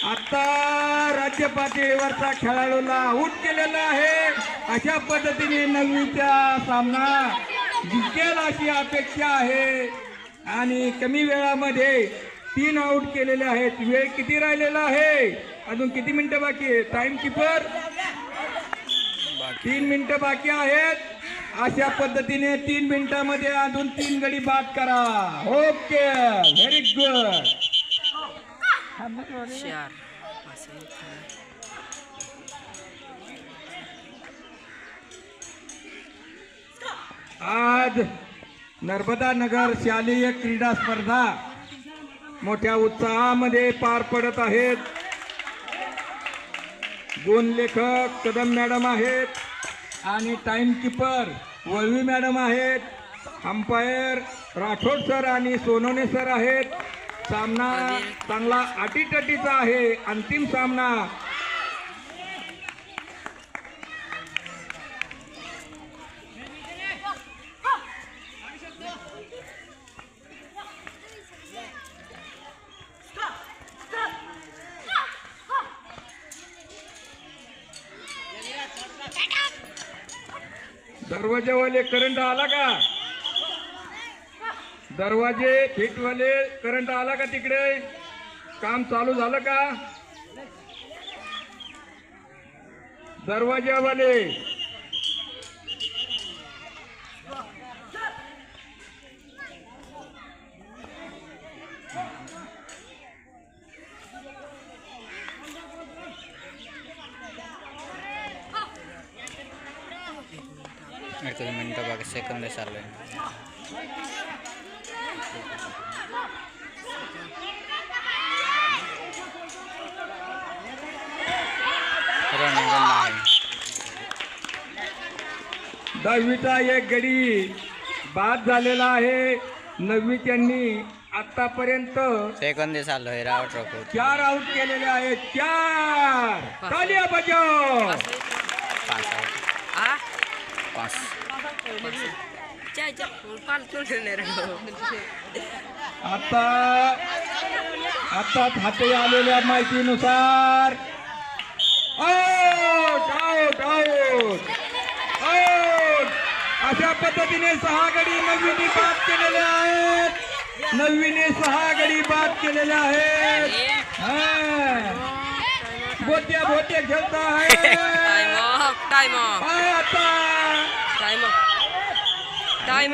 आता राज्य पातळीवरचा खेळाडूला आऊट केलेला आहे। अशा पद्धतीने नववीचा सामना जिंकेल अशी अपेक्षा आहे आणि कमी वेळामध्ये 3 आऊट केलेले आहेत। वेळ किती राहिलेला आहे? अजून किती मिनिटं बाकी आहे? टाइम कीपर 3 मिनिटं बाकी आहेत। अशा पद्धतीने 3 मिनिटांमध्ये अजून 3 गडी बाद करा। Okay, very good. आज नर्मदा नगर शालेय क्रीडा स्पर्धा मोठ्या उत्साहामध्ये पार पडत आहेत। गुण लेखक कदम मॅडम आहेत आणि टाइम कीपर वळवी मॅडम आहेत। अंपायर राठोड सर आणि सोनवणे सर आहेत। सामना चांगला अटीतटीचा आहे। अंतिम सामना दरवाजेवाले करंट आला का? दरवाजे फिटवाले करंट आला का? तिकडे काम चालू झालं का? दरवाजेवाले मिनटं बघा, सेकंद चालू आहे। दहावीचा एक गडी बाद झालेला आहे। नववी त्यांनी आतापर्यंत सेकंद चालू आहे। रावट रॉको 4 आऊट केलेले आहेत। 4 तालिया बजाव। 5 आता हाती आलेल्या माहितीनुसार आऊट आऊट आऊट आऊट। अशा पद्धतीने 6 गडी नववीने बाद केलेले आहेत। नववीने 6 गडी बाद केलेले आहेत। बोत्या बोत्या खेळता आहे। टाइम